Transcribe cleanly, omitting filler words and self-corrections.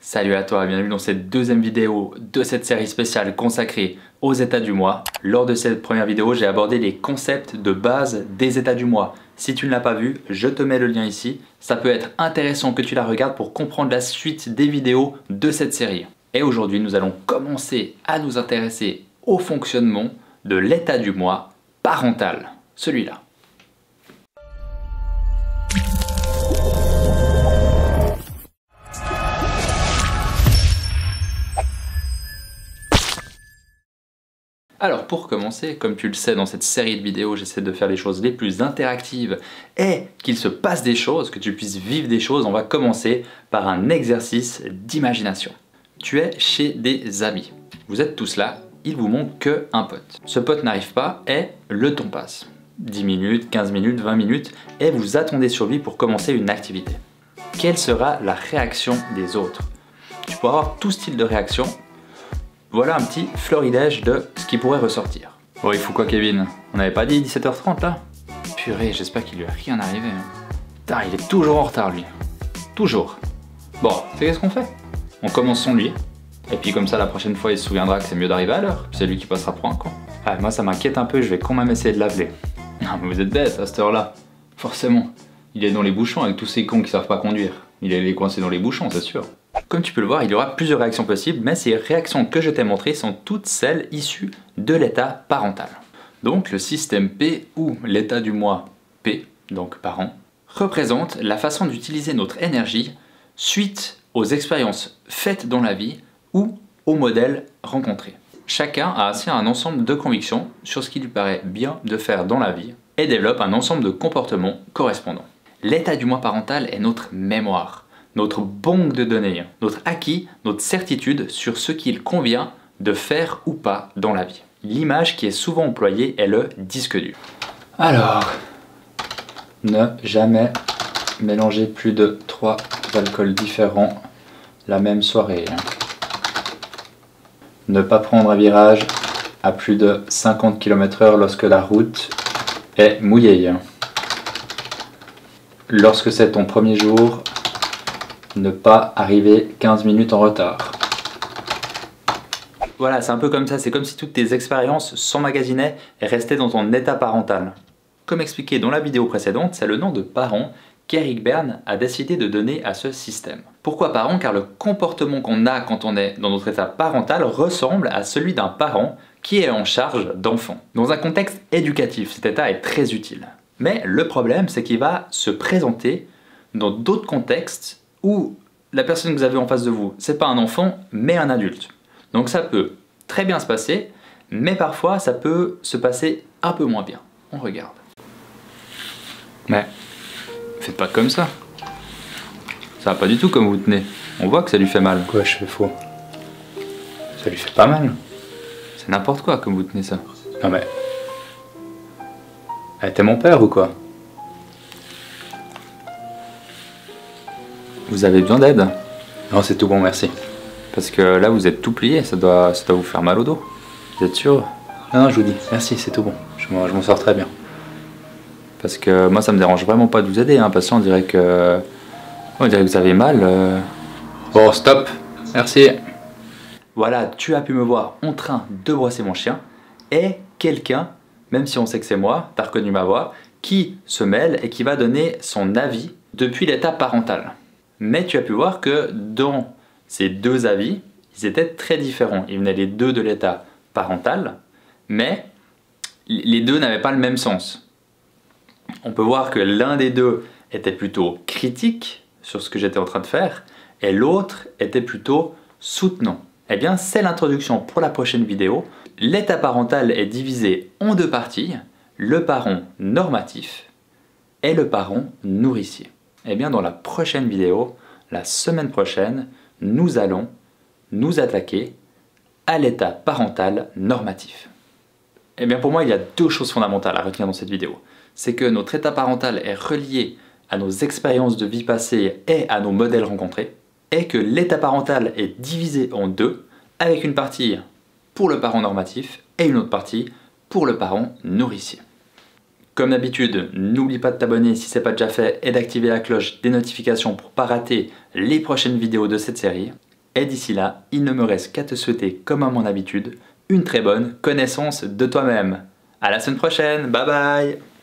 Salut à toi, bienvenue dans cette deuxième vidéo de cette série spéciale consacrée aux états du mois. Lors de cette première vidéo, j'ai abordé les concepts de base des états du mois. Si tu ne l'as pas vu, je te mets le lien ici. Ça peut être intéressant que tu la regardes pour comprendre la suite des vidéos de cette série. Et aujourd'hui, nous allons commencer à nous intéresser au fonctionnement de l'état du mois parental, celui-là. Alors pour commencer, comme tu le sais dans cette série de vidéos, j'essaie de faire les choses les plus interactives et qu'il se passe des choses, que tu puisses vivre des choses. On va commencer par un exercice d'imagination. Tu es chez des amis, vous êtes tous là, il vous manque qu'un pote. Ce pote n'arrive pas et le temps passe. 10 minutes, 15 minutes, 20 minutes et vous attendez sur lui pour commencer une activité. Quelle sera la réaction des autres? Tu pourras avoir tout style de réaction. Voilà un petit florilège de ce qui pourrait ressortir. Oh, il faut quoi, Kevin? On n'avait pas dit 17h30 là? Purée, j'espère qu'il lui est rien arrivé. Putain, il est toujours en retard lui. Toujours. Bon, c'est qu'est-ce qu'on fait? On commence sans lui. Et puis comme ça, la prochaine fois, il se souviendra que c'est mieux d'arriver à l'heure. C'est lui qui passera pour un con. Ah, moi, ça m'inquiète un peu, je vais quand même essayer de l'appeler. Non, mais vous êtes bête à cette heure-là. Forcément. Il est dans les bouchons avec tous ces cons qui savent pas conduire. Il est coincé dans les bouchons, c'est sûr. Comme tu peux le voir, il y aura plusieurs réactions possibles, mais ces réactions que je t'ai montrées sont toutes celles issues de l'état parental. Donc le système P, ou l'état du mois P, donc parent, représente la façon d'utiliser notre énergie suite aux expériences faites dans la vie ou aux modèles rencontrés. Chacun a ainsi un ensemble de convictions sur ce qui lui paraît bien de faire dans la vie et développe un ensemble de comportements correspondants. L'état du mois parental est notre mémoire, notre banque de données, notre acquis, notre certitude sur ce qu'il convient de faire ou pas dans la vie. L'image qui est souvent employée est le disque dur. Alors, ne jamais mélanger plus de 3 alcools différents la même soirée. Ne pas prendre un virage à plus de 50 km/h lorsque la route est mouillée. Lorsque c'est ton premier jour, ne pas arriver 15 minutes en retard. Voilà, c'est un peu comme ça, c'est comme si toutes tes expériences s'emmagasinaient et restaient dans ton état parental. Comme expliqué dans la vidéo précédente, c'est le nom de parent qu'Eric Berne a décidé de donner à ce système. Pourquoi parent? Car le comportement qu'on a quand on est dans notre état parental ressemble à celui d'un parent qui est en charge d'enfants. Dans un contexte éducatif, cet état est très utile. Mais le problème, c'est qu'il va se présenter dans d'autres contextes où la personne que vous avez en face de vous, c'est pas un enfant, mais un adulte. Donc ça peut très bien se passer, mais parfois ça peut se passer un peu moins bien. On regarde. Mais faites pas comme ça. Ça va pas du tout comme vous tenez. On voit que ça lui fait mal. Quoi, je fais faux? Ça lui fait pas mal. C'est n'importe quoi comme vous tenez ça. Non mais... t'es mon père ou quoi? Vous avez besoin d'aide? Non, c'est tout bon, merci. Parce que là, vous êtes tout plié, ça doit vous faire mal au dos. Vous êtes sûr? Non, je vous dis, merci, c'est tout bon. Je m'en sors très bien. Parce que moi, ça me dérange vraiment pas de vous aider, hein, parce qu'on dirait que... On dirait que vous avez mal. Bon, stop. Merci. Voilà, tu as pu me voir en train de brosser mon chien. Et quelqu'un, même si on sait que c'est moi, t'as reconnu ma voix, qui se mêle et qui va donner son avis depuis l'état parental. Mais tu as pu voir que dans ces deux avis, ils étaient très différents. Ils venaient les deux de l'état parental, mais les deux n'avaient pas le même sens. On peut voir que l'un des deux était plutôt critique sur ce que j'étais en train de faire, et l'autre était plutôt soutenant. Eh bien, c'est l'introduction pour la prochaine vidéo. L'état parental est divisé en deux parties, le parent normatif et le parent nourricier. Eh bien, dans la prochaine vidéo, la semaine prochaine, nous allons nous attaquer à l'état parental normatif. Eh bien, pour moi, il y a deux choses fondamentales à retenir dans cette vidéo. C'est que notre état parental est relié à nos expériences de vie passées et à nos modèles rencontrés, et que l'état parental est divisé en deux, avec une partie pour le parent normatif et une autre partie pour le parent nourricier. Comme d'habitude, n'oublie pas de t'abonner si ce n'est pas déjà fait et d'activer la cloche des notifications pour ne pas rater les prochaines vidéos de cette série. Et d'ici là, il ne me reste qu'à te souhaiter, comme à mon habitude, une très bonne connaissance de toi-même. À la semaine prochaine, bye bye!